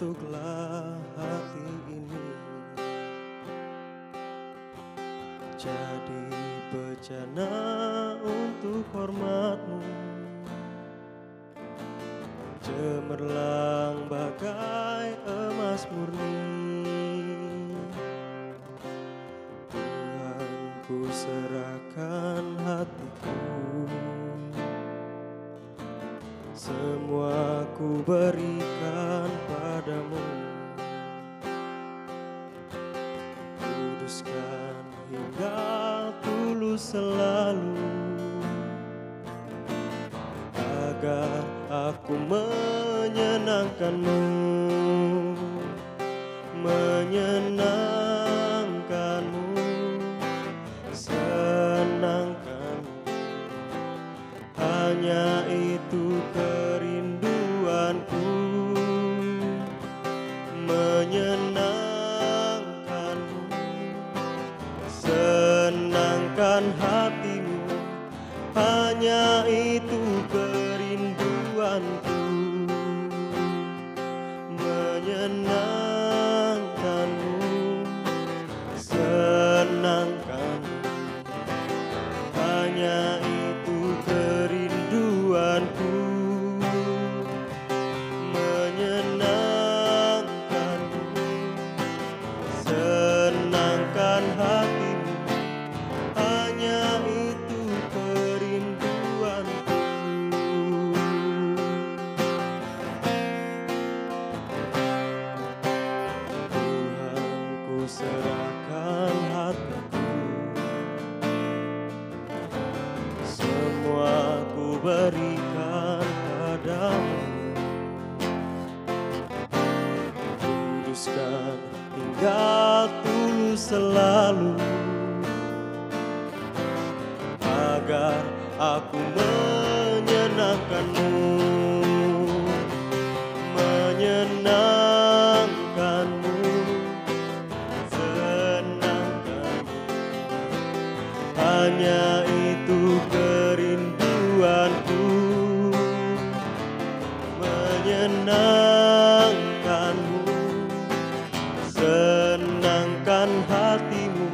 Kutuklah hati ini jadi bejana untuk hormat-Mu, cemerlang bagai emas murni. Tuhan, ku serahkan hatiku, semua ku berikan padamu. Kuduskan hingga tulus selalu, agar aku menyenangkan-Mu, menyenangkan-Mu, senangkan-Mu. Hanya itu kerinduanku, menyenangkan-Mu, senangkan hati-Mu. Hanya itu kerinduanku, menyenangkan-Mu, senangkan-Mu. Hanya itu kerinduanku, menyenangkan-Mu, senangkan hati-Mu. Hanya itu kerinduanku. Tuhan, ku serahkan hatiku, semua ku berikan padamu. Kuduskan hingga tulus selalu, agar aku menyenangkan-Mu, menyenangkan-Mu, senangkan-Mu. Hanya itu kerinduanku, menyenangkan-Mu, senangkan hati-Mu.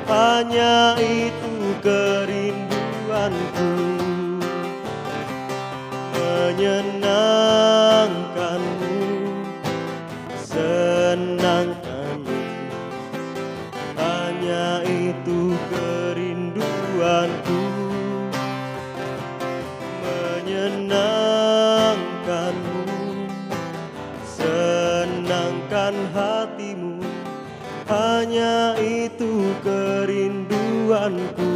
Hanya itu kerinduanku, menyenangkan-Mu, senangkan-Mu. Hanya itu kerinduanku, menyenangkan-Mu, senangkan hati-Mu. Hanya itu kerinduanku.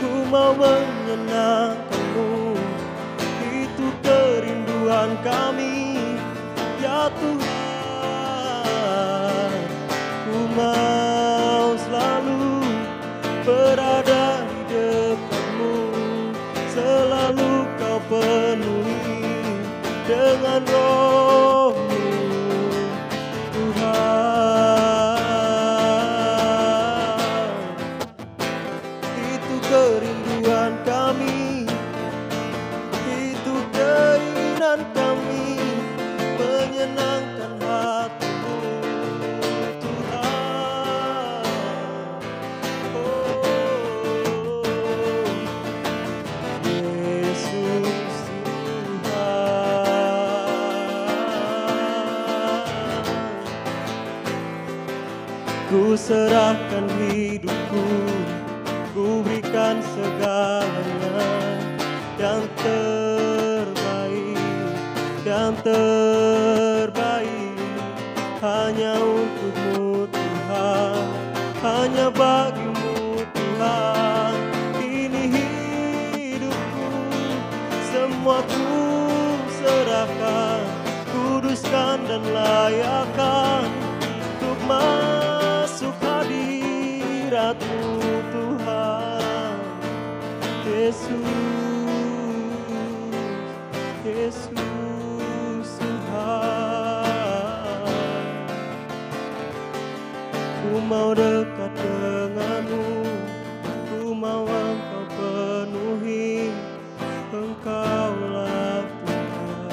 Ku mau menyenangkan-Mu, itu kerinduan kami, ya Tuhan. Ku mau selalu berada di depan-Mu, selalu Kau penuhi dengan Roh-Mu, Tuhan. Itu kerinduan kami, itu keinginan kami, menyenangkan hati-Mu, Tuhan. Oh, Yesus Tuhan. Ku serahkan hidupku, ku berikan segalanya, yang terbaik, yang terbaik. Hanya untuk-Mu Tuhan, hanya bagi-Mu Tuhan. Ini hidupku, semua ku serahkan, kuduskan dan layakkan untuk masuk hadirat-Mu Tuhan. Yesus, Yesus Tuhan. Ku mau dekat dengan-Mu, ku mau Engkau penuhi. Engkaulah Tuhan,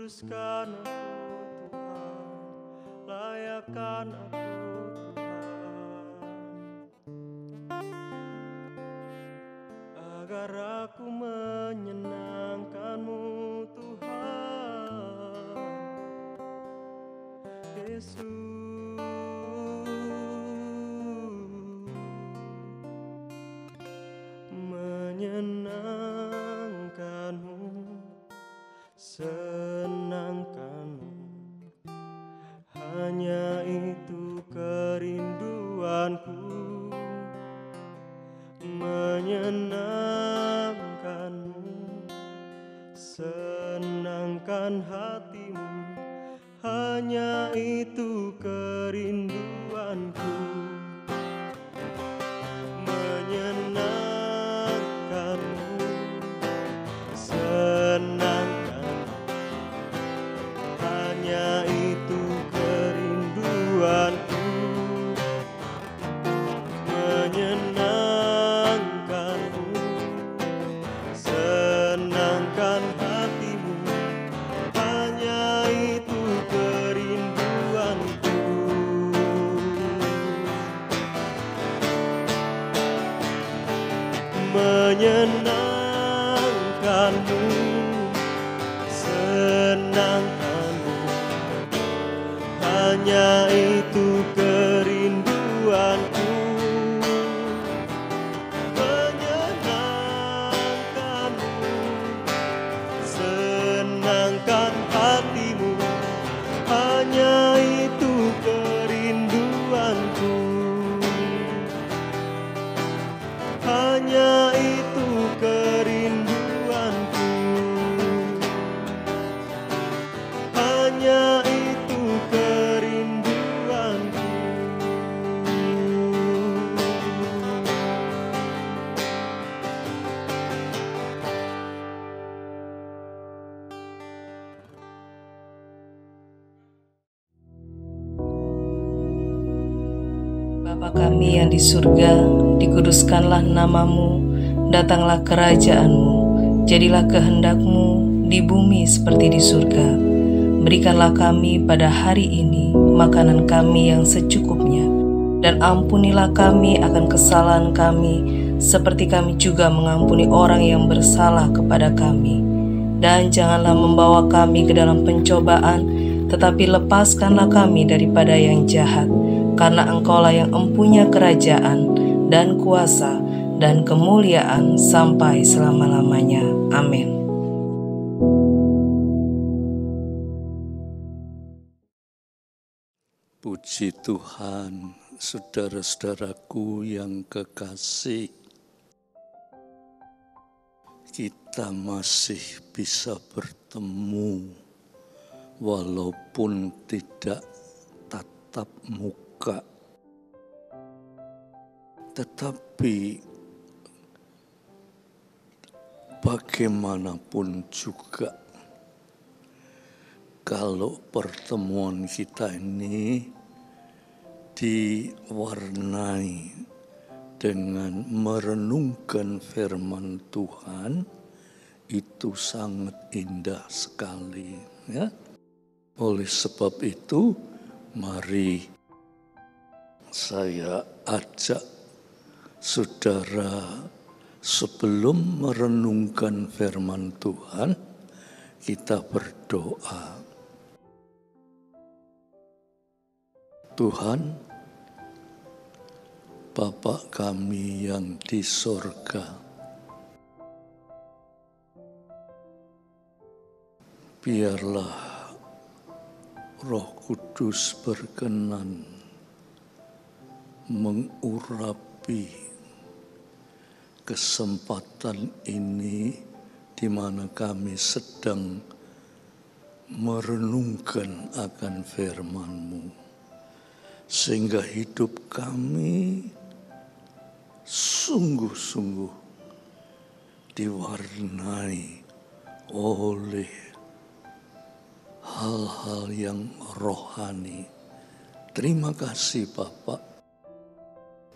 Kuduskan aku Tuhan, layakkan aku agar aku menyenangkan-Mu Tuhan Yesus. Menyenangkan-Mu, senangkan-Mu, hanya itu kerinduanku. Menyenangkan-Mu, senangkan hati-Mu, hanya itu kerinduanku. Menyenangkan-Mu, senangkan, hanya itu kerinduanku. Menyenangkan-Mu, senangkan hati-Mu, hanya itu kerinduanku. Menyenangkan-Mu, senangkan-Mu, hanya itu kerinduanku. Menyenangkan-Mu, senangkan hati-Mu, hanya itu kerinduanku. Hanya itu kerinduanku. Hanya itu kerinduanku. Bapa kami yang di surga, dikuduskanlah nama-Mu, datanglah kerajaan-Mu, jadilah kehendak-Mu di bumi seperti di surga. Berikanlah kami pada hari ini makanan kami yang secukupnya, dan ampunilah kami akan kesalahan kami, seperti kami juga mengampuni orang yang bersalah kepada kami. Dan janganlah membawa kami ke dalam pencobaan, tetapi lepaskanlah kami daripada yang jahat. Karena Engkaulah yang empunya kerajaan dan kuasa dan kemuliaan sampai selama-lamanya. Amin. Puji Tuhan, saudara-saudaraku yang kekasih, kita masih bisa bertemu walaupun tidak tatap muka. Tetapi bagaimanapun juga, kalau pertemuan kita ini diwarnai dengan merenungkan firman Tuhan, itu sangat indah sekali, ya. Oleh sebab itu, mari saya ajak saudara sebelum merenungkan firman Tuhan, kita berdoa. Tuhan, Bapa kami yang di sorga, biarlah Roh Kudus berkenan mengurapi kesempatan ini di mana kami sedang merenungkan akan firman-Mu, sehingga hidup kami sungguh-sungguh diwarnai oleh hal-hal yang rohani. Terima kasih Bapak,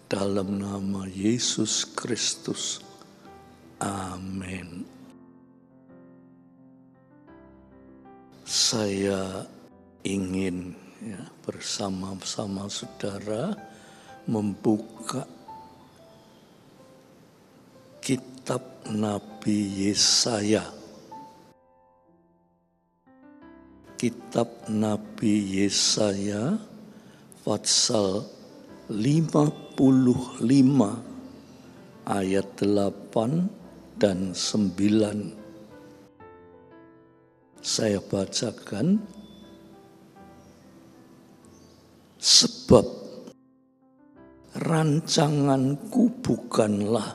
dalam nama Yesus Kristus. Amin. Saya ingin bersama-sama saudara membuka kitab Nabi Yesaya. Kitab Nabi Yesaya pasal 55 ayat 8 dan 9. Saya bacakan. Sebab rancanganku bukanlah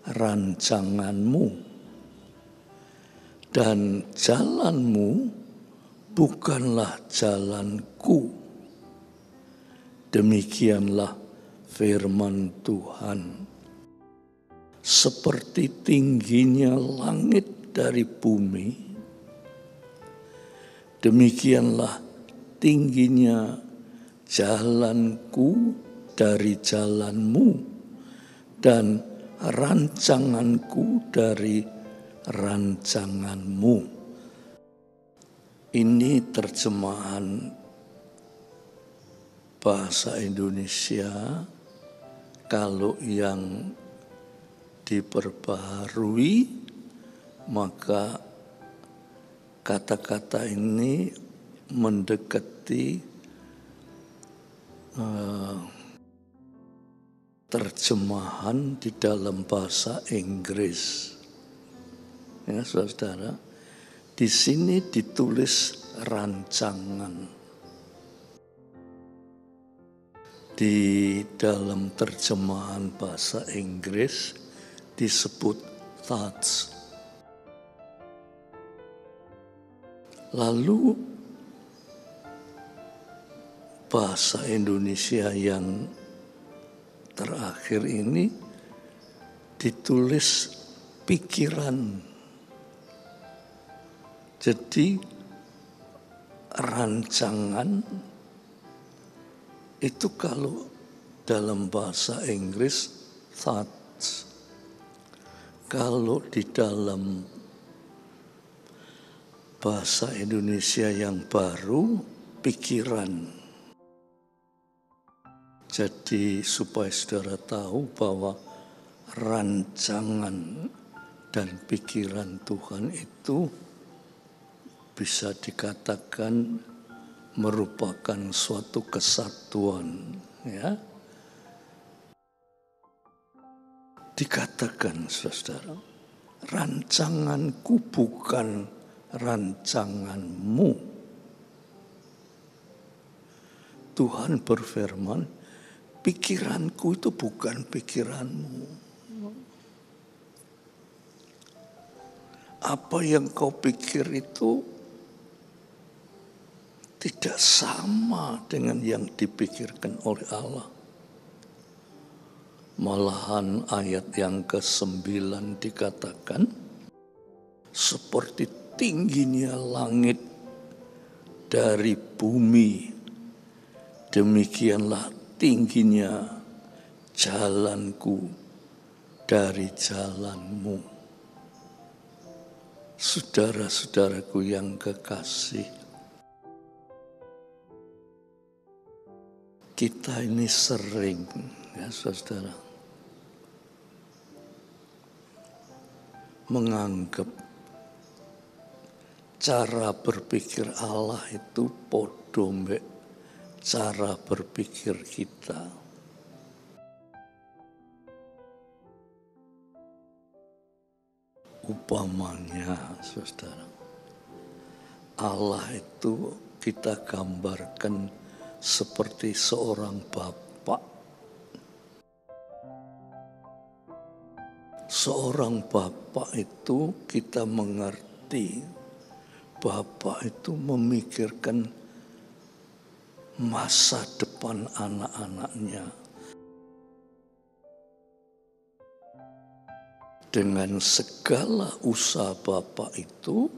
rancanganmu, dan jalanmu bukanlah jalanku. Demikianlah firman Tuhan. Seperti tingginya langit dari bumi, demikianlah tingginya jalanku dari jalanmu, dan rancanganku dari rancanganmu. Ini terjemahan bahasa Indonesia. Kalau yang diperbaharui, maka kata-kata ini mendekati terjemahan di dalam bahasa Inggris. Ya, saudara, di sini ditulis rancangan. Di dalam terjemahan bahasa Inggris disebut thoughts. Lalu bahasa Indonesia yang terakhir ini ditulis pikiran. Jadi rancangan itu kalau dalam bahasa Inggris thoughts. Kalau di dalam bahasa Indonesia yang baru, pikiran. Jadi supaya saudara tahu bahwa rancangan dan pikiran Tuhan itu bisa dikatakan merupakan suatu kesatuan, ya. Dikatakan, saudara, rancanganku bukan rancanganmu. Tuhan berfirman, pikiranku itu bukan pikiranmu. Apa yang kau pikir itu tidak sama dengan yang dipikirkan oleh Allah. Malahan ayat yang ke-9 dikatakan, seperti tingginya langit dari bumi, demikianlah tingginya jalanku dari jalanmu. Saudara-saudaraku yang kekasih, kita ini sering, ya saudara, menganggap cara berpikir Allah itu podo mbek cara berpikir kita. Umpamanya, saudara, Allah itu kita gambarkan seperti seorang bapak. Seorang bapak itu kita mengerti, bapak itu memikirkan masa depan anak-anaknya. Dengan segala usaha bapak itu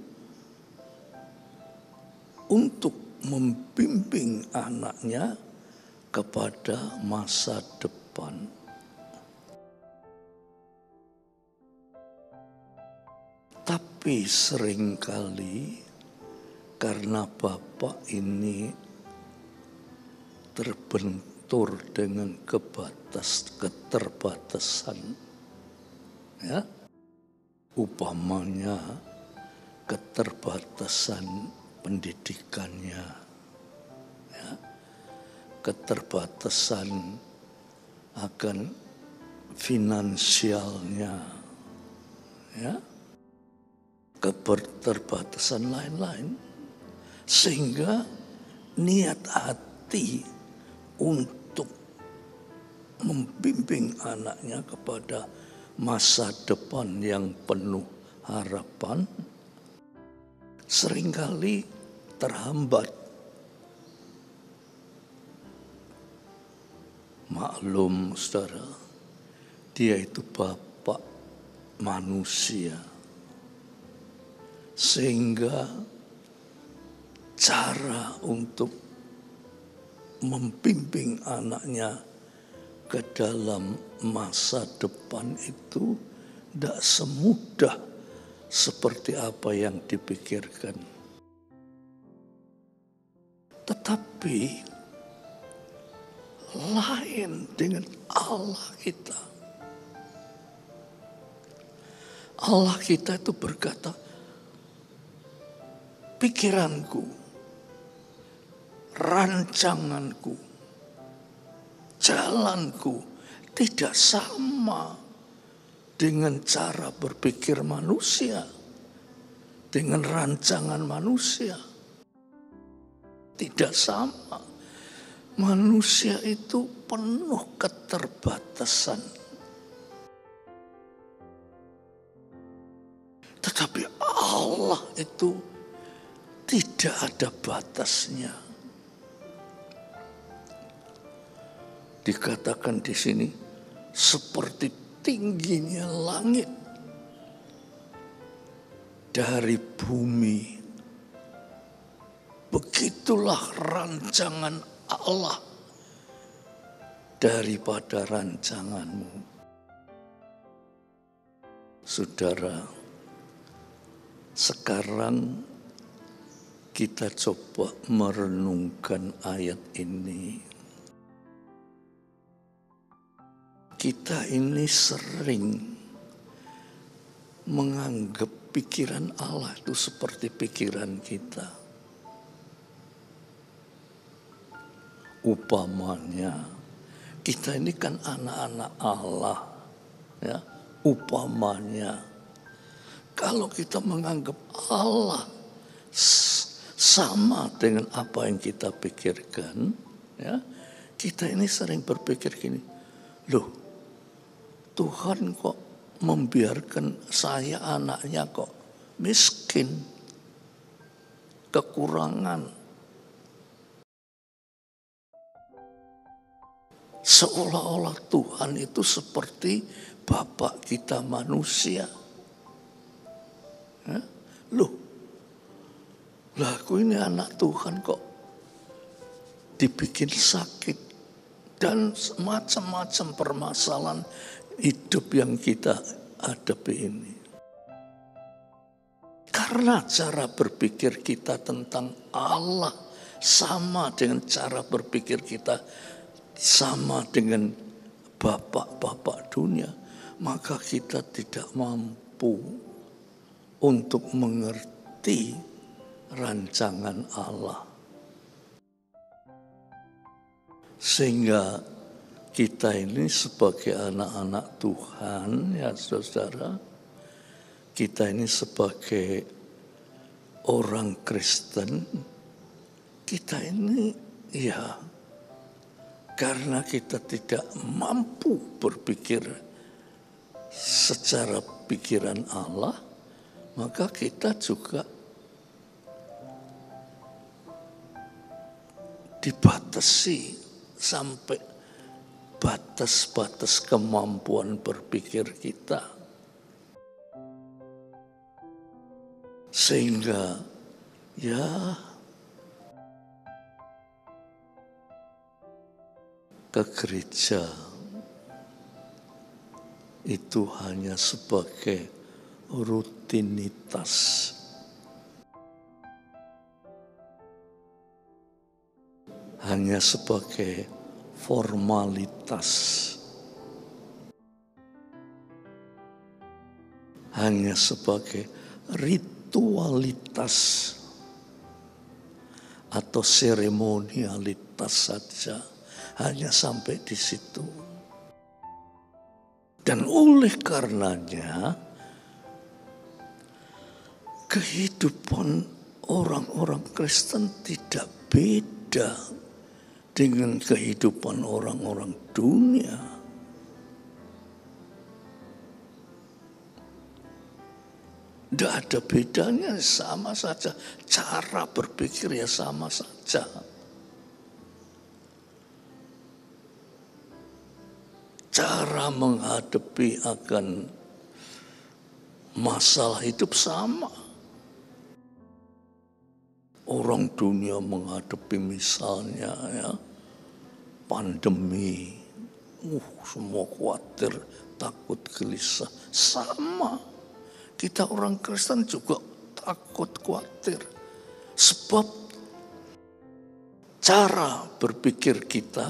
untuk membimbing anaknya kepada masa depan. Tapi seringkali karena Bapa ini terbentur dengan keterbatasan, ya, umpamanya keterbatasan pendidikannya, ya, keterbatasan akan finansialnya, ya, keterbatasan lain-lain, sehingga niat hati untuk membimbing anaknya kepada masa depan yang penuh harapan seringkali terhambat. Maklum, saudara, dia itu Bapak manusia, sehingga cara untuk membimbing anaknya ke dalam masa depan itu tidak semudah seperti apa yang dipikirkan. Tetapi lain dengan Allah kita. Allah kita itu berkata, pikiranku, rancanganku, jalanku tidak sama dengan cara berpikir manusia, dengan rancangan manusia. Tidak sama. Manusia itu penuh keterbatasan. Tetapi Allah itu tidak ada batasnya. Dikatakan di sini seperti tingginya langit dari bumi, begitulah rancangan Allah daripada rancanganmu. Saudara, sekarang kita coba merenungkan ayat ini. Kita ini sering menganggap pikiran Allah itu seperti pikiran kita. Upamanya, kita ini kan anak-anak Allah, ya. Upamanya, kalau kita menganggap Allah sama dengan apa yang kita pikirkan, ya, kita ini sering berpikir gini, loh, Tuhan kok membiarkan saya anaknya kok miskin, kekurangan. Seolah-olah Tuhan itu seperti Bapak kita manusia. Ya? Loh, lah aku ini anak Tuhan kok dibikin sakit dan macam-macam permasalahan hidup yang kita hadapi ini. Karena cara berpikir kita tentang Allah sama dengan cara berpikir kita sama dengan bapak-bapak dunia, maka kita tidak mampu untuk mengerti rancangan Allah. Sehingga kita ini sebagai anak-anak Tuhan, ya saudara, kita ini sebagai orang Kristen, kita ini ya karena kita tidak mampu berpikir secara pikiran Allah, maka kita juga dibatasi sampai batas-batas kemampuan berpikir kita. Sehingga ya ke gereja itu hanya sebagai rutinitas. hanya sebagai formalitas, hanya sebagai ritualitas atau seremonialitas saja, hanya sampai di situ. Dan oleh karenanya kehidupan orang-orang Kristen tidak beda dengan kehidupan orang-orang dunia. Tidak ada bedanya, sama saja. Cara berpikir ya sama saja. Cara menghadapi akan masalah hidup sama. Orang dunia menghadapi misalnya ya pandemi, semua khawatir, takut, gelisah, sama. Kita orang Kristen juga takut, khawatir, sebab cara berpikir kita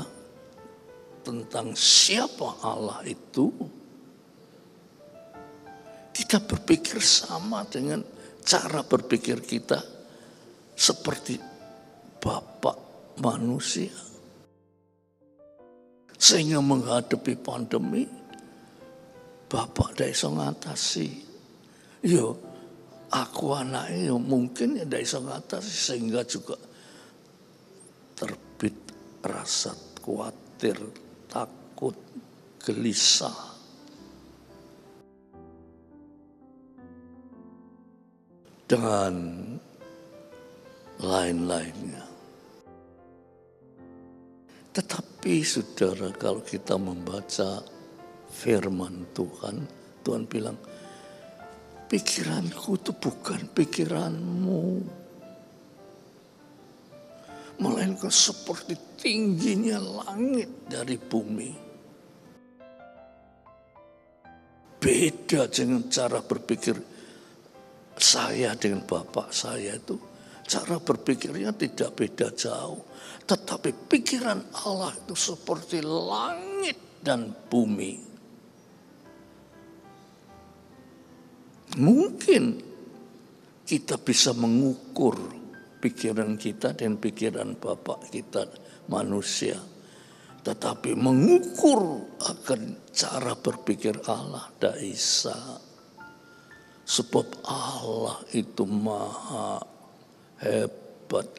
tentang siapa Allah itu tidak berpikir sama dengan cara berpikir kita seperti Bapak manusia. Sehingga menghadapi pandemi, Bapak tidak bisa ngatasi. Yo, aku anaknya yo mungkin tidak bisa ngatasi, sehingga juga terbit rasa khawatir, takut, gelisah. Dan lain-lainnya. Tetapi saudara, kalau kita membaca firman Tuhan, Tuhan bilang, pikiranku itu bukan pikiranmu, melainkan seperti tingginya langit dari bumi. Beda dengan cara berpikir saya dengan Bapak saya itu. Cara berpikirnya tidak beda jauh. Tetapi pikiran Allah itu seperti langit dan bumi. Mungkin kita bisa mengukur pikiran kita dan pikiran Bapak kita manusia. Tetapi mengukur akan cara berpikir Allah tidak bisa. Sebab Allah itu maha hebat,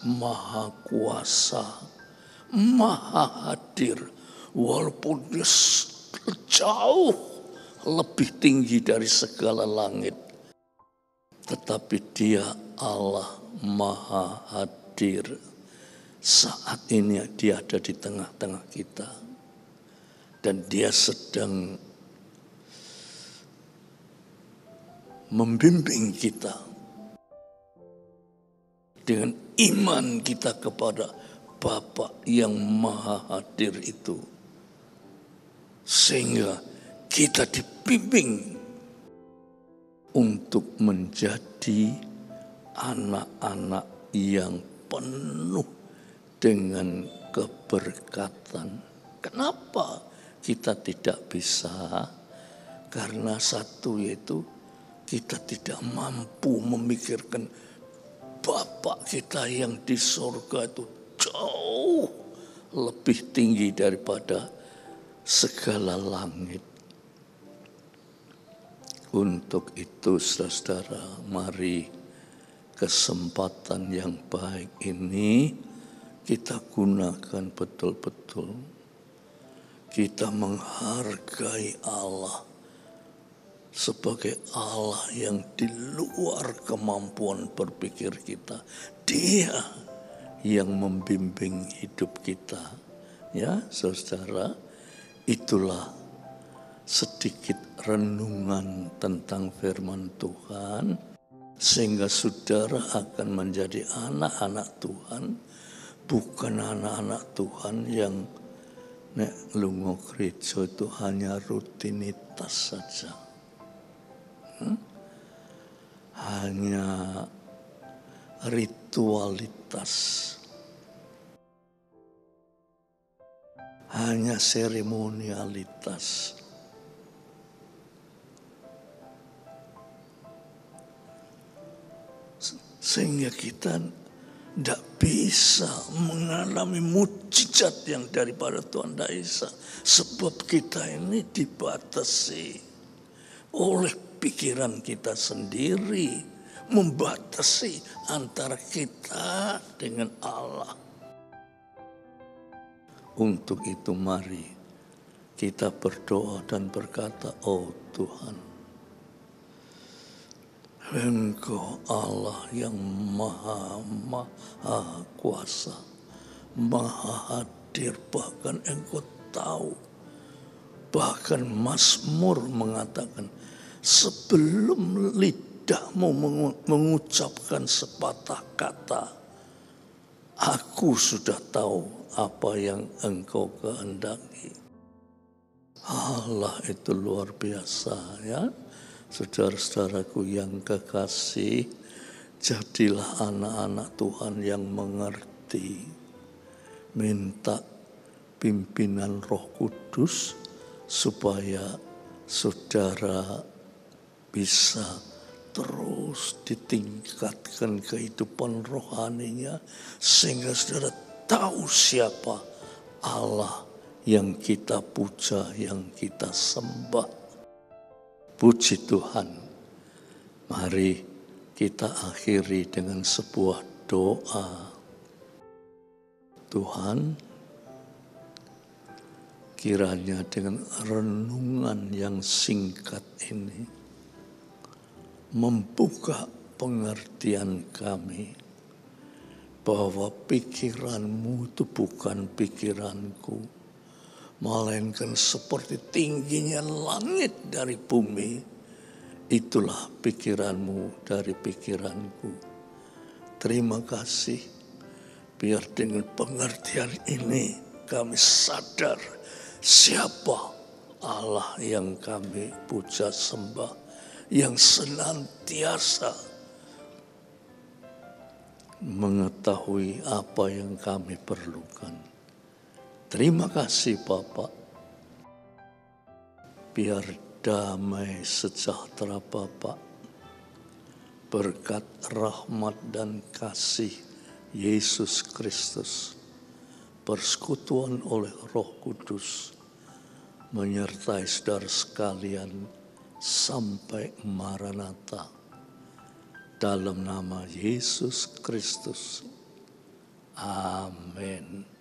maha kuasa, maha hadir. Walaupun dia jauh lebih tinggi dari segala langit, tetapi dia Allah maha hadir. Saat ini dia ada di tengah-tengah kita. Dan dia sedang membimbing kita dengan iman kita kepada Bapa yang maha hadir itu. Sehingga kita dibimbing untuk menjadi anak-anak yang penuh dengan keberkatan. Kenapa kita tidak bisa? Karena satu, yaitu kita tidak mampu memikirkan Bapak kita yang di surga itu jauh lebih tinggi daripada segala langit. Untuk itu saudara, mari kesempatan yang baik ini kita gunakan betul-betul. Kita menghargai Allah sebagai Allah yang di luar kemampuan berpikir kita. Dia yang membimbing hidup kita. Ya, saudara, itulah sedikit renungan tentang firman Tuhan, sehingga saudara akan menjadi anak-anak Tuhan, bukan anak-anak Tuhan yang nek lunga gereja itu hanya rutinitas saja. Hanya ritualitas. hanya seremonialitas. Sehingga kita tidak bisa mengalami mujizat yang daripada Tuhan tidak bisa. Sebab kita ini dibatasi oleh pikiran kita sendiri, membatasi antara kita dengan Allah. Untuk itu mari kita berdoa dan berkata, oh Tuhan, Engkau Allah yang maha kuasa, maha hadir, bahkan Engkau tahu. Bahkan Mazmur mengatakan, sebelum lidahmu mengucapkan sepatah kata, aku sudah tahu apa yang Engkau kehendaki. Allah itu luar biasa, ya. Saudara-saudaraku yang kekasih, jadilah anak-anak Tuhan yang mengerti. Minta pimpinan Roh Kudus supaya saudara bisa terus ditingkatkan kehidupan rohaninya, sehingga saudara tahu siapa Allah yang kita puja, yang kita sembah. Puji Tuhan. Mari kita akhiri dengan sebuah doa. Tuhan, kiranya dengan renungan yang singkat ini membuka pengertian kami bahwa pikiran-Mu itu bukan pikiranku, melainkan seperti tingginya langit dari bumi, itulah pikiran-Mu dari pikiranku. Terima kasih, biar dengan pengertian ini kami sadar siapa Allah yang kami puja sembah, yang senantiasa mengetahui apa yang kami perlukan. Terima kasih Bapak. Biar damai sejahtera Bapak, berkat rahmat dan kasih Yesus Kristus, persekutuan oleh Roh Kudus, menyertai saudara sekalian sampai Maranatha. Dalam nama Yesus Kristus. Amin.